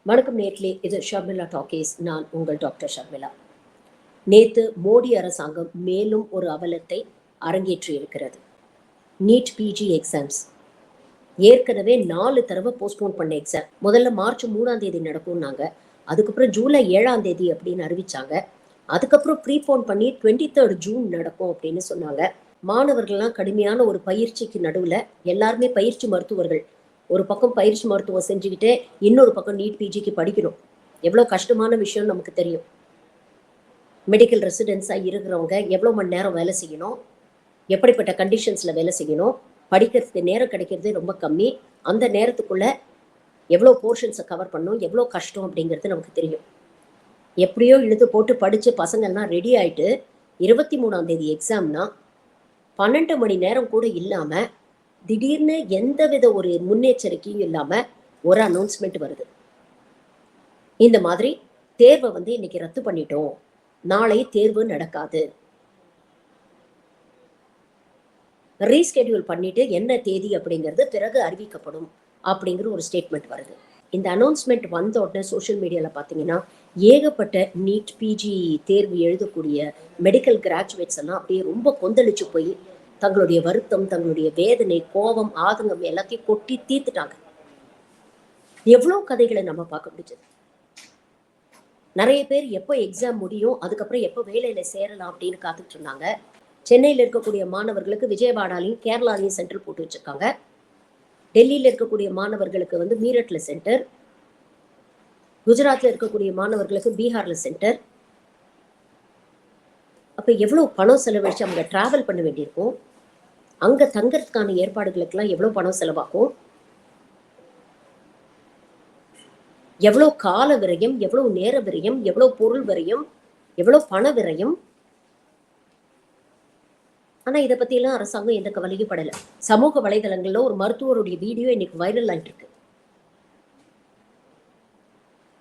வணக்கம் நேர்களே, இது ஷர்மிளா டாக்கீஸ். நான் உங்கள் டாக்டர் ஷர்மிளா. நேத்து மோடி அரசாங்கம் மேலும் ஒரு அவலத்தை அரங்கேற்றி இருக்கிறது. நீட் பிஜி எக்ஸாம்ஸ் ஏற்கனவே 4 தடவை போஸ்ட்போன் பண்ண எக்ஸாம். முதல்ல மார்ச் 3ஆம் தேதி நடக்கும்னாங்க. அதுக்கப்புறம் ஜூலை 7ஆம் தேதி அப்படின்னு அறிவிச்சாங்க. அதுக்கப்புறம் ப்ரீபோன் பண்ணி 23 ஜூன் நடக்கும் அப்படின்னு சொன்னாங்க. மாணவர்கள்லாம் கடுமையான ஒரு பயிற்சிக்கு நடுவில் எல்லாருமே பயிற்சி மருத்துவர்கள் ஒரு பக்கம் பயிற்சி மருத்துவம் செஞ்சுக்கிட்டு இன்னொரு பக்கம் நீட் பிஜிக்கு படிக்கணும். எவ்வளோ கஷ்டமான விஷயம் நமக்கு தெரியும். மெடிக்கல் ரெசிடென்ஸாக இருக்கிறவங்க எவ்வளோ மணி நேரம் வேலை செய்யணும், எப்படிப்பட்ட கண்டிஷன்ஸில் வேலை செய்யணும், படிக்கிறதுக்கு நேரம் கிடைக்கிறது ரொம்ப கம்மி. அந்த நேரத்துக்குள்ளே எவ்வளோ போர்ஷன்ஸை கவர் பண்ணணும், எவ்வளோ கஷ்டம் அப்படிங்கிறது நமக்கு தெரியும். எப்படியோ இழுத்து போட்டு படித்து பசங்கள்லாம் ரெடி ஆகிட்டு 23ஆம் தேதி எக்ஸாம்னா 12 மணி நேரம் கூட இல்லாமல் திடீர்னு எந்தவித ஒரு முன்னெச்சரிக்கையும் இல்லாம ஒரு அனௌன்ஸ்மெண்ட் வருது. இந்த மாதிரி தேர்வை இன்னைக்கு ரத்து பண்ணிட்டோம், நாளை தேர்வு நடக்காது, ரீஸ்கெடியூல் பண்ணிட்டு என்ன தேதி அப்படிங்கிறது பிறகு அறிவிக்கப்படும் அப்படிங்கிற ஒரு ஸ்டேட்மெண்ட் வருது. இந்த அனௌன்ஸ்மெண்ட் வந்த உடனே சோஷியல் மீடியால பாத்தீங்கன்னா ஏகப்பட்ட நீட் பிஜி தேர்வு எழுதக்கூடிய மெடிக்கல் கிராஜுவேட்ஸ் எல்லாம் அப்படியே ரொம்ப கொந்தளிச்சு போய் தங்களுடைய வருத்தம், தங்களுடைய வேதனை, கோபம், ஆதங்கம் எல்லாத்தையும் கொட்டி தீர்த்துட்டாங்க. எவ்வளவு கதைகளை நம்ம பார்க்க முடிஞ்சது. நிறைய பேர் எப்போ எக்ஸாம் முடியும், அதுக்கப்புறம் எப்போ வேலையில சேரலாம் அப்படின்னு காத்துட்டு இருந்தாங்க. சென்னையில் இருக்கக்கூடிய மாணவர்களுக்கு விஜயவாடாலையும் கேரளாலையும் சென்டர் போட்டு வச்சிருக்காங்க. டெல்லியில் இருக்கக்கூடிய மாணவர்களுக்கு மீரட்ல சென்டர், குஜராத்ல இருக்கக்கூடிய மாணவர்களுக்கு பீகார்ல சென்டர். அப்ப எவ்வளவு பணம் செலவழிச்சு அவங்க டிராவல் பண்ண வேண்டியிருக்கும், அங்க தங்கறதுக்கான ஏற்பாடுகளுக்கெல்லாம் எவ்வளவு பணம் செலவாகும், எவ்வளவு கால விரயம், எவ்வளவு நேர விரயம், எவ்வளவு பொருள் விரயம், எவ்வளவு பண விரயம். ஆனா இதை பத்தி எல்லாம் அரசாங்கம் எந்த கவலையும் படல. சமூக வலைதளங்கள்ல ஒரு மருத்துவருடைய வீடியோ இன்னைக்கு வைரல் ஆயிட்டு இருக்கு.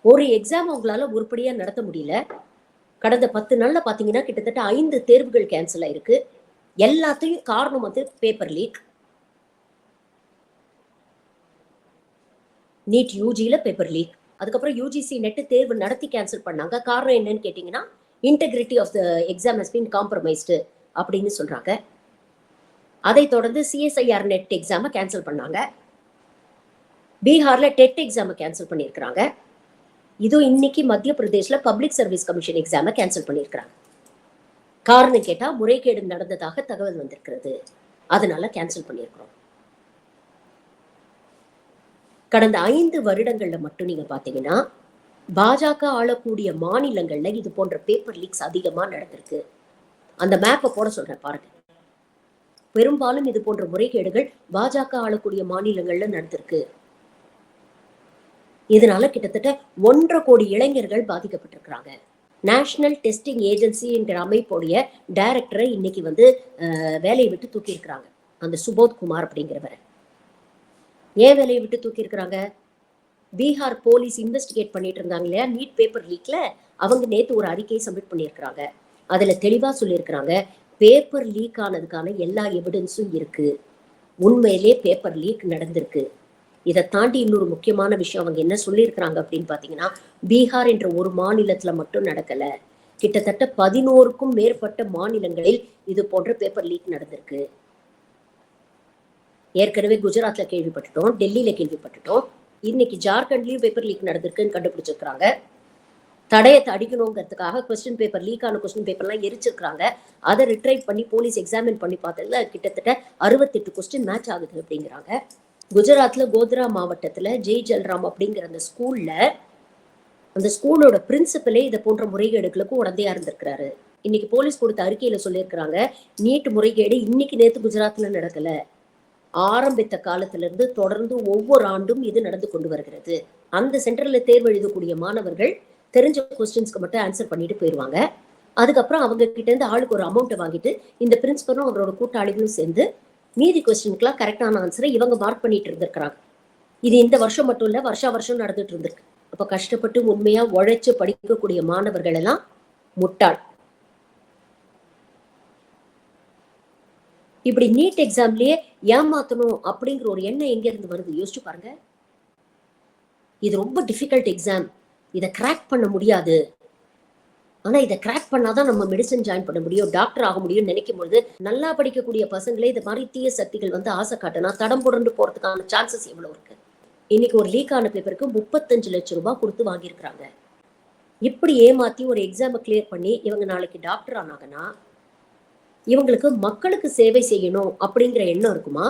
ஒரு எக்ஸாம் அவங்களால உருப்படியா நடத்த முடியல. கடந்த 10 நாள்ல பாத்தீங்கன்னா கிட்டத்தட்ட 5 தேர்வுகள் கேன்சல் ஆயிருக்கு. எல்லாத்தையும் காரணம் பேப்பர் லீக். நீட் யூஜில பேப்பர் லீக், அதுக்கப்புறம் யூஜிசி நெட் தேர்வு நடத்தி கேன்சல் பண்ணாங்க. காரணம் என்னன்னு கேட்டீங்கன்னா integrity of the exam has been compromised அப்படின்னு சொல்றாங்க. அதை தொடர்ந்து சிஎஸ்ஐஆர் நெட் எக்ஸாமை கேன்சல் பண்ணாங்க. பீகார்ல டெட் எக்ஸாமை கேன்சல் பண்ணியிருக்கிறாங்க. இதோ இன்னைக்கு மத்திய பிரதேஷ்ல பப்ளிக் சர்வீஸ் கமிஷன் எக்ஸாமை கேன்சல் பண்ணியிருக்கிறாங்க. காரணம் கேட்டா முறைகேடு நடந்ததாக தகவல் வந்திருக்கிறது, அதனால கேன்சல் பண்ணியிருக்கிறோம். கடந்த 5 வருடங்கள்ல மட்டும் நீங்க பாத்தீங்கன்னா பாஜக ஆளக்கூடிய மாநிலங்கள்ல இது போன்ற பேப்பர் லீக்ஸ் அதிகமா நடந்திருக்கு. அந்த மேப்பை போட சொல்றேன் பாருங்க. பெரும்பாலும் இது போன்ற முறைகேடுகள் பாஜக ஆளக்கூடிய மாநிலங்கள்ல நடந்திருக்கு. இதனால கிட்டத்தட்ட 1.5 கோடி இளைஞர்கள் பாதிக்கப்பட்டிருக்கிறாங்க. நேஷனல் டெஸ்டிங் ஏஜென்சி என்கிற அமைப்புடைய டைரக்டரை இன்னைக்கு வேலையை விட்டு தூக்கி இருக்கிறாங்க. அந்த சுபோத் குமார் அப்படிங்கிறவரை ஏன் வேலையை விட்டு தூக்கி இருக்கிறாங்க? பீகார் போலீஸ் இன்வெஸ்டிகேட் பண்ணிட்டு இருந்தாங்க இல்லையா நீட் பேப்பர் லீக்ல, அவங்க நேத்து ஒரு அறிக்கையை சப்மிட் பண்ணியிருக்கிறாங்க. அதுல தெளிவா சொல்லியிருக்கிறாங்க, பேப்பர் லீக் ஆனதுக்கான எல்லா எவிடன்ஸும் இருக்கு, உண்மையிலே பேப்பர் லீக் நடந்திருக்கு. இதை தாண்டி இன்னொரு முக்கியமான விஷயம் அவங்க என்ன சொல்லியிருக்கிறாங்க அப்படின்னு பாத்தீங்கன்னா, பீகார் என்ற ஒரு மாநிலத்துல மட்டும் நடக்கல, கிட்டத்தட்ட 11க்கும் மேற்பட்ட மாநிலங்களில் இது போன்ற பேப்பர் லீக் நடந்திருக்கு. ஏற்கனவே குஜராத்ல கேள்விப்பட்டுட்டோம், டெல்லியில கேள்விப்பட்டுட்டோம், இன்னைக்கு ஜார்க்கண்ட்லயும் பேப்பர் லீக் நடந்திருக்குன்னு கண்டுபிடிச்சிருக்காங்க. தடயத்தை அடிக்கணுங்கிறதுக்காக கொஸ்டின் பேப்பர் லீக் ஆன கொஸ்டின் பேப்பர்லாம் எரிச்சிருக்காங்க. அதை ரிட்ரைவ் பண்ணி போலீஸ் எக்ஸாமின் பண்ணி பார்த்ததுல கிட்டத்தட்ட 68 கொஸ்டின் மேட்ச் ஆகுது அப்படிங்கிறாங்க. குஜராத்ல கோத்ரா மாவட்டத்துல ஜெய் ஜல்ராம் அப்படிங்கிற அந்த ஸ்கூலோட பிரின்சிபலே இதை போன்ற முறைகேடுகளுக்கும் உடந்தையா இருந்திருக்கிறாரு. இன்னைக்கு போலீஸ் கொடுத்த அறிக்கையில சொல்லியிருக்கிறாங்க, நீட் முறைகேடு இன்னைக்கு நேத்து குஜராத்ல நடக்கல, ஆரம்பித்த காலத்துல இருந்து தொடர்ந்து ஒவ்வொரு ஆண்டும் இது நடந்து கொண்டு வருகிறது. அந்த சென்டர்ல தேர்வு எழுதக்கூடிய மாணவர்கள் தெரிஞ்ச கொஸ்டின்ஸ்க்கு மட்டும் ஆன்சர் பண்ணிட்டு போயிடுவாங்க. அதுக்கப்புறம் அவங்க கிட்ட இருந்து ஆளுக்கு ஒரு அமௌண்ட்டை வாங்கிட்டு இந்த பிரின்சிபலும் அவரோட கூட்டாளிகளும் சேர்ந்து மீதி கொஸ்டினுக்குலாம் கரெக்டான ஆன்சரை இவங்க மார்க் பண்ணிட்டு இருந்திருக்கிறாங்க. இது இந்த வருஷம் மட்டும் இல்ல, வருஷம் நடந்துட்டு இருந்திருக்கு. அப்ப கஷ்டப்பட்டு உண்மையா உழைச்சு படிக்கக்கூடிய மாணவர்கள் எல்லாம் முட்டாள். இப்படி நீட் எக்ஸாம்லயே ஏமாத்தணும் அப்படிங்கிற ஒரு எண்ணம் எங்க இருந்து வருது யோசிச்சு பாருங்க. இது ரொம்ப டிஃபிகல்ட் எக்ஸாம், இதை கிராக் பண்ண முடியாது. ஆனா இதை கிராக் பண்ணாதான் நம்ம மெடிசன் ஜாயின் பண்ண முடியும், டாக்டர் ஆக முடியும்னு நினைக்கும் பொழுது நல்லா படிக்கக்கூடிய பசங்களே இது மாதிரி தீய சக்திகள் வந்து ஆசை காட்டினா தடம் புரண்டு போறதுக்கான சான்சஸ் எவ்வளவு இருக்கு. இன்னைக்கு ஒரு லீக் ஆன பேப்பருக்கு 35 லட்சம் ரூபாய் கொடுத்து வாங்கியிருக்கிறாங்க. இப்படி ஏமாத்தி ஒரு எக்ஸாமை கிளியர் பண்ணி இவங்க நாளைக்கு டாக்டர் ஆனாங்கன்னா இவங்களுக்கு மக்களுக்கு சேவை செய்யணும் அப்படிங்கிற எண்ணம் இருக்குமா,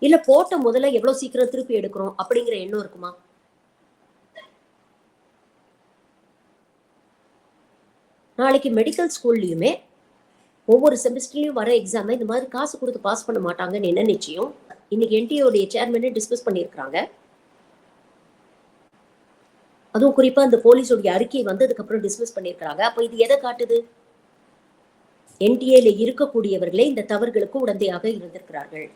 இல்ல போட்ட முதல்ல எவ்வளவு சீக்கிரம் திருப்பி எடுக்கிறோம் அப்படிங்கிற எண்ணம் இருக்குமா? நாளைக்கு மெடிக்கல் ஸ்கூல்லையுமே ஒவ்வொரு செமஸ்டர்லயும் வர எக்ஸாமை இந்த மாதிரி காசு கொடுத்து பாஸ் பண்ண மாட்டாங்கன்னு என்ன நிச்சயம்? இன்னைக்கு என்டிஏடைய சேர்மனே டிஸ்கஸ் பண்ணியிருக்கிறாங்க. அதுவும் குறிப்பா இந்த போலீஸோடைய அறிக்கை வந்ததுக்கு அப்புறம் டிஸ்கஸ் பண்ணியிருக்கிறாங்க. அப்ப இது எதை காட்டுது? என்டிஏல இருக்கக்கூடியவர்களே இந்த தவறுகளுக்கு உடந்தையாக இருந்திருக்கிறார்கள்.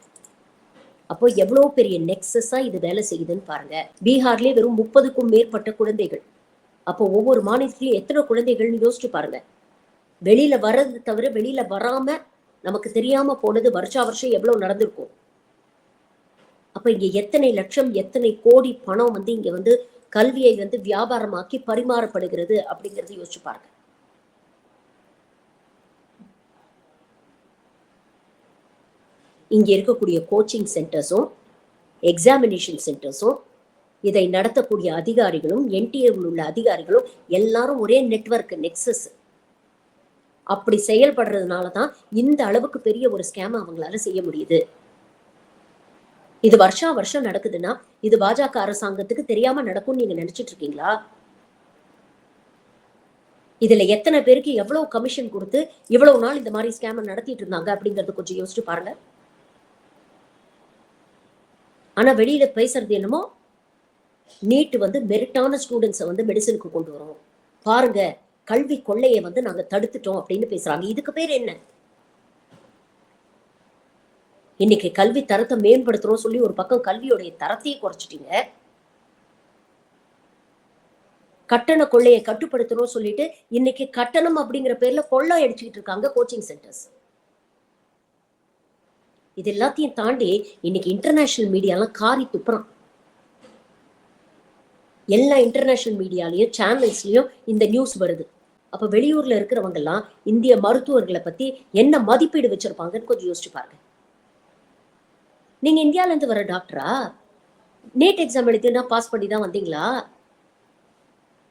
அப்போ எவ்வளவு பெரிய நெக்ஸஸா இது வேலை செய்யுதுன்னு பாருங்க. பீகார்லயே வெறும் 30க்கும் மேற்பட்ட குழந்தைகள். அப்போ ஒவ்வொரு மாநிலத்திலயும் எத்தனை குழந்தைகள்னு யோசிச்சு பாருங்க. வெளியில வர்றது தவிர வெளியில வராம நமக்கு தெரியாம போனது வருஷா வருஷம் எவ்வளவு நடந்திருக்கும். அப்ப இங்க எத்தனை லட்சம் எத்தனை கோடி பணம் வந்து இங்க வந்து கல்வியை வந்து வியாபாரமாக்கி பரிமாறப்படுகிறது அப்படிங்கறது யோசிச்சு பாருங்க. இங்க இருக்கக்கூடிய கோச்சிங் சென்டர்ஸும் எக்ஸாமினேஷன் சென்டர்ஸும் இதை நடத்தக்கூடிய அதிகாரிகளும் என்டிஏவில் உள்ள அதிகாரிகளும் எல்லாரும் ஒரே நெட்வொர்க் நெக்ஸஸ். அப்படி செயல்படுறதுனால தான் இந்த அளவுக்கு பெரிய ஒரு ஸ்கேம் அவங்களால செய்ய முடியுது. இது வருஷா வருஷம் நடக்குதுன்னா இது பாஜக அரசாங்கத்துக்கு தெரியாம நடக்கும்னு நீங்க நினைச்சிட்டு இருக்கீங்களா? இதுல எத்தனை பேருக்கு எவ்வளவு கமிஷன் கொடுத்து இவ்வளவு நாள் இந்த மாதிரி ஸ்கேம் நடத்திட்டு இருந்தாங்க அப்படிங்கறது கொஞ்சம் யோசிச்சு பாருங்க. ஆனா வெளியில பேசுறது என்னமோ நீட் வந்து மெரிட்டான ஸ்டூடெண்ட்ஸை வந்து மெடிசனுக்கு கொண்டு வரும், பாருங்க கல்வி கொள்ளையை வந்து நாங்க தடுத்துட்டோம் அப்படின்னு பேசுறாங்க. இதுக்கு பேர் என்ன? இன்னைக்கு கல்வி தரத்தை மேம்படுத்துறோம் சொல்லி ஒரு பக்கம் கல்வியோடைய தரத்தையே குறைச்சிட்டீங்க. கட்டண கொள்ளையை கட்டுப்படுத்தணும் சொல்லிட்டு இன்னைக்கு கட்டணம் அப்படிங்கிற பேர்ல கொள்ளை அடிச்சுக்கிட்டு இருக்காங்க கோச்சிங் சென்டர்ஸ். இது எல்லாத்தையும் தாண்டி இன்னைக்கு இன்டர்நேஷனல் மீடியாலாம் காரி துப்புறான். எல்லா இன்டர்நேஷனல் மீடியாலையும் சேனல்ஸ்லயும் இந்த நியூஸ் வருது. அப்ப வெளியூர்ல இருக்கிறவங்க எல்லாம் இந்திய மருத்துவர்களை பத்தி என்ன மதிப்பீடு வச்சிருப்பாங்கன்னு கொஞ்சம் யோசிச்சு பாருங்க. நீங்க இந்தியால இருந்து வர டாக்டரா? நீட் எக்ஸாம் எடுத்துன்னா பாஸ் பண்ணி தான் வந்தீங்களா?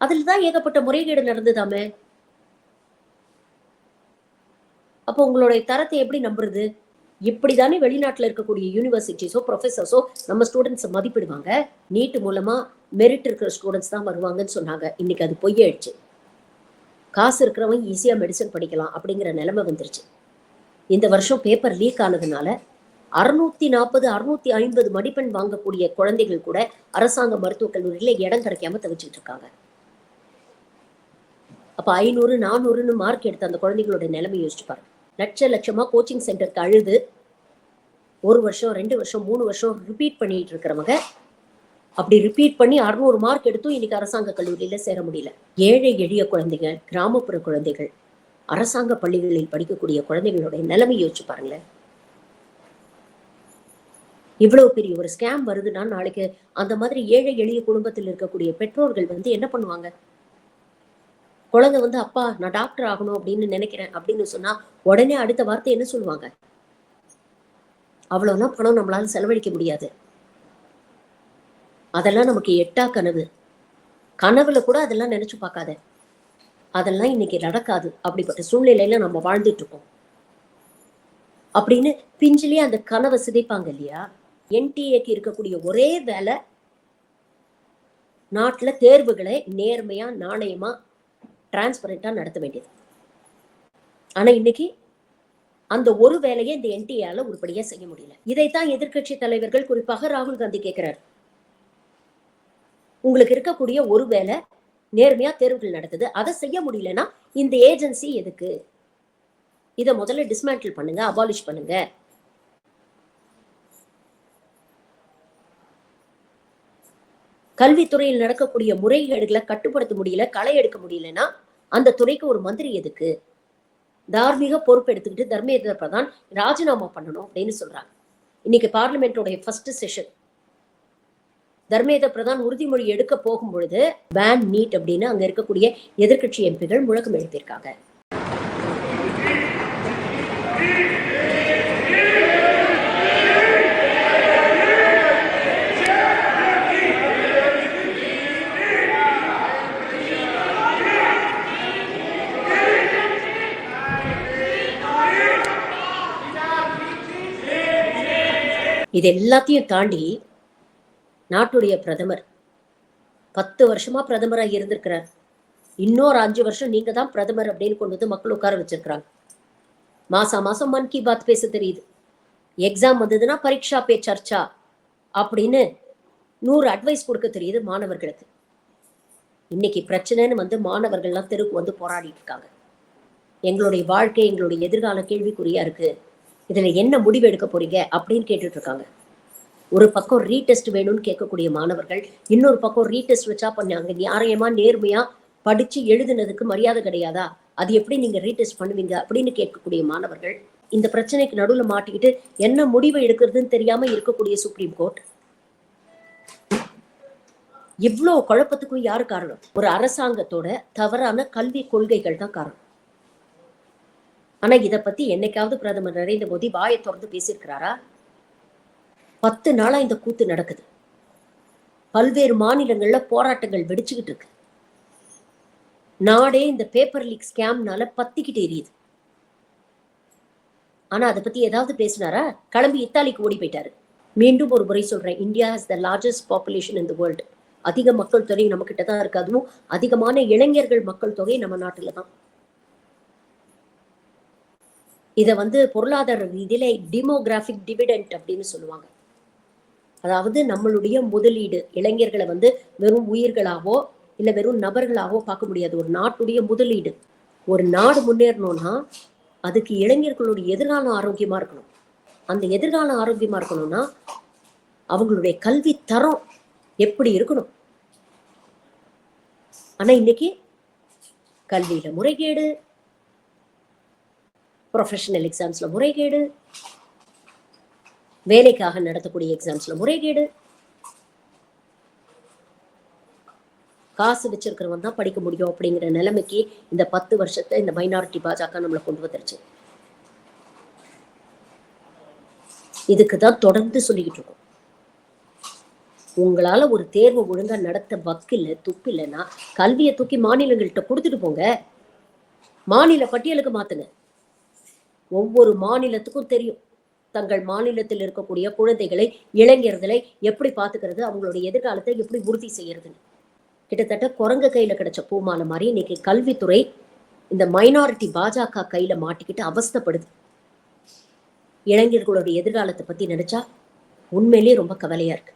அதுலதான் ஏகப்பட்ட முறைகேடு நடந்ததாமே. அப்போ உங்களுடைய தரத்தை எப்படி நம்புறது? இப்படிதானே வெளிநாட்டுல இருக்கக்கூடிய யூனிவர்சிட்டிஸோ ப்ரொஃபசர்ஸோ நம்ம ஸ்டூடெண்ட்ஸை மதிப்பிடுவாங்க. நீட் மூலமா மெரிட் இருக்கிற ஸ்டூடெண்ட்ஸ் தான் வருவாங்கன்னு சொன்னாங்க. இன்னைக்கு அது பொய்யாயிடுச்சு. காசு இருக்கிறவங்க ஈஸியா மெடிசன் படிக்கலாம் அப்படிங்கிற நிலைமை வந்துருச்சு. இந்த வருஷம் பேப்பர் லீக் ஆனதுனால 640 650 மதிப்பெண் வாங்கக்கூடிய குழந்தைகள் கூட அரசாங்க மருத்துவக் கல்லூரியில இடம் கிடைக்காம தவிச்சுட்டு இருக்காங்க. அப்ப 500 400 மார்க் எடுத்த அந்த குழந்தைகளோட நிலைமை யோசிச்சு பாருங்க. லட்சமா கோச்சிங் சென்டருக்கு அழுது 1 வருஷம் 2 வருஷம் 3 வருஷம் ரிப்பீட் பண்ணிட்டு இருக்கிறவங்க அப்படி ரிப்பீட் பண்ணி 600 மார்க் எடுத்தும் இன்னைக்கு அரசாங்க கல்லூரியில சேர முடியல. ஏழை எளிய குழந்தைகள், கிராமப்புற குழந்தைகள், அரசாங்க பள்ளிகளில் படிக்கக்கூடிய குழந்தைகளுடைய நிலைமை யோசிச்சு பாருங்களேன். இவ்வளவு பெரிய ஒரு ஸ்கேம் வருதுன்னா நாளைக்கு அந்த மாதிரி ஏழை எளிய குடும்பத்தில் இருக்கக்கூடிய பெற்றோர்கள் வந்து என்ன பண்ணுவாங்க? குழந்தை வந்து அப்பா நான் டாக்டர் ஆகணும் அப்படின்னு நினைக்கிறேன் அப்படின்னு சொன்னா உடனே அடுத்த வார்த்தை என்ன சொல்லுவாங்க? அவ்வளவுதான் பணம் நம்மளால செலவழிக்க முடியாது, அதெல்லாம் நமக்கு எட்டா கனவு, கனவுல கூட அதெல்லாம் நினைச்சு பார்க்காத, அதெல்லாம் இன்னைக்கு நடக்காது, அப்படிப்பட்ட சூழ்நிலையில நம்ம வாழ்ந்துட்டு இருக்கோம் அப்படின்னு பிஞ்சிலேயே அந்த கனவை சிதைப்பாங்க இல்லையா? என்டிஏக்கு இருக்கக்கூடிய ஒரே வேலை நாட்டுல தேர்வுகளை நேர்மையா நாணயமா டிரான்ஸ்பரண்டா நடத்த வேண்டியது. ஆனா இன்னைக்கு அந்த ஒரு வேலையை இந்த என்டிஏல உருப்படியா செய்ய முடியல. இதைத்தான் எதிர்கட்சி தலைவர்கள் குறிப்பாக ராகுல் காந்தி கேட்கிறார். உங்களுக்கு இருக்கக்கூடிய ஒரு வேலை நேர்மையா தேர்வுகள் நடத்துது, அதை செய்ய முடியலன்னா இந்த ஏஜென்சி எதுக்கு? இதை முதல்ல டிஸ்மேண்டில் பண்ணுங்க, அபாலிஷ் பண்ணுங்க. கல்வித்துறையில் நடக்கக்கூடிய முறைகேடுகளை கட்டுப்படுத்த முடியல, களை எடுக்க முடியலன்னா அந்த துறைக்கு ஒரு மந்திரி எதுக்கு? தார்மீக பொறுப்பு எடுத்துக்கிட்டு தர்மேந்திர பிரதான் ராஜினாமா பண்ணணும் அப்படின்னு சொல்றாங்க. இன்னைக்கு பார்லிமெண்டோட ஃபர்ஸ்ட் செஷன். தர்மேந்திர பிரதான் உறுதிமொழி எடுக்க போகும் பொழுது பேன் நீட் அப்படின்னு அங்க இருக்கக்கூடிய எதிர்க்கட்சி எம்பிகள் முழக்கம் எழுப்பியிருக்காங்க. இது எல்லாத்தையும் தாண்டி நாட்டுடைய பிரதமர் 10 வருஷமா பிரதமராக இருந்திருக்கிறார். இன்னொரு 5 வருஷம் நீங்க தான் பிரதமர் அப்படின்னு கொண்டு வந்து மக்கள் உட்கார வச்சிருக்கிறாங்க. மாசம் மன் கி பாத் பேச தெரியுது. எக்ஸாம் வந்ததுன்னா பரீட்சா பே சர்ச்சா அப்படின்னு 100 அட்வைஸ் கொடுக்க தெரியுது மாணவர்களுக்கு. இன்னைக்கு பிரச்சனைன்னு வந்து மாணவர்கள்லாம் தெருக்கு வந்து போராடிட்டு இருக்காங்க. எங்களுடைய வாழ்க்கை, எங்களுடைய எதிர்கால கேள்விக்குறியா இருக்கு, இதுல என்ன முடிவு எடுக்க போறீங்க அப்படின்னு கேட்டுட்டு இருக்காங்க. ஒரு பக்கம் ரீடெஸ்ட் வேணும்னு கேட்கக்கூடிய மாணவர்கள், இன்னொரு பக்கம் ரீடெஸ்ட் வச்சா பண்ணாங்க நியாயமா நேர்மையா படிச்சு எழுதுனதுக்கு மரியாதை கிடையாதா, அது எப்படி நீங்க ரீடெஸ்ட் பண்ணுவீங்க அப்படின்னு கேட்கக்கூடிய மாணவர்கள், இந்த பிரச்சனைக்கு நடுவில் மாட்டிக்கிட்டு என்ன முடிவை எடுக்கிறதுன்னு தெரியாம இருக்கக்கூடிய சுப்ரீம் கோர்ட். இவ்வளவு குழப்பத்துக்கும் யாரு காரணம்? ஒரு அரசாங்கத்தோட தவறான கல்வி கொள்கைகள் தான் காரணம். ஆனா இதை பத்தி என்னைக்காவது பிரதமர் நரேந்திர மோடி வாயை திறந்து பேசியிருக்கிறாரா? 10 நாளா இந்த கூத்து நடக்குது. பல்வேறு மாநிலங்கள்ல போராட்டங்கள் வெடிச்சுக்கிட்டு இருக்கு. நாடே இந்த பேப்பர் லீக் ஸ்கேம்னால பத்திக்கிட்டு எரியுது. ஆனா அதை பத்தி ஏதாவது பேசினாரா? கிளம்பி இத்தாலிக்கு ஓடி போயிட்டாரு. மீண்டும் ஒரு முறை சொல்றேன், India has the largest population in the world. அதிக மக்கள் தொகை நம்ம கிட்ட தான் இருக்கு. அதுவும் அதிகமான இளைஞர்கள் மக்கள் தொகை நம்ம நாட்டுல தான். இதை வந்து பொருளாதார ரீதியில டிமோகிராபிக் டிவிடெண்ட் அப்படின்னு சொல்லுவாங்க. அதாவது நம்மளுடைய முதலீடு, இளைஞர்களை வந்து வெறும் உயிர்களாவோ இல்ல வெறும் நபர்களாவோ பார்க்க முடியாது. ஒரு நாட்டுடைய முதலீடு. ஒரு நாடு முன்னேறணும்னா அதுக்கு இளைஞர்களுடைய எதிர்காலம் ஆரோக்கியமா இருக்கணும். அந்த எதிர்காலம் ஆரோக்கியமா இருக்கணும்னா அவங்களுடைய கல்வி தரம் எப்படி இருக்கணும். ஆனா இன்னைக்கு கல்வியில முறைகேடு, ப்ரொஃபஷனல் எக்ஸாம்ஸ்ல முறைகேடு, வேலைக்காக நடத்தக்கூடிய எக்ஸாம்ஸ்ல முறைகேடு. காசு வச்சிருக்கிறவன் தான் படிக்க முடியும் அப்படிங்கிற நிலைமைக்கு இந்த 10 வருஷத்தை இந்த மைனாரிட்டி பாஜக நம்மளை கொண்டு வந்துருச்சு. இதுக்கு தான் தொடர்ந்து சொல்லிக்கிட்டு இருக்கோம். உங்களால ஒரு தேர்வு ஒழுங்கா நடத்த வக்கில்ல, துப்பு இல்லைன்னா கல்வியை தூக்கி மாநிலங்கள்கிட்ட கொடுத்துட்டு போங்க. மாநில பட்டியலுக்கு மாத்துங்க. ஒவ்வொரு மாநிலத்துக்கும் தெரியும் தங்கள் மாநிலத்தில் இருக்கக்கூடிய குழந்தைகளை, இளைஞர்களை எப்படி பாத்துக்கிறது, அவங்களுடைய எதிர்காலத்தை எப்படி உறுதி செய்யறதுன்னு. கிட்டத்தட்ட குரங்கு கையில கிடைச்ச பூமாலை மாதிரி இன்னைக்கு கல்வித்துறை இந்த மைனாரிட்டி பாஜக கையில மாட்டிக்கிட்டு அவஸ்தைப்படுது. இளைஞர்களுடைய எதிர்காலத்தை பத்தி நினைச்சா உண்மையிலேயே ரொம்ப கவலையா இருக்கு.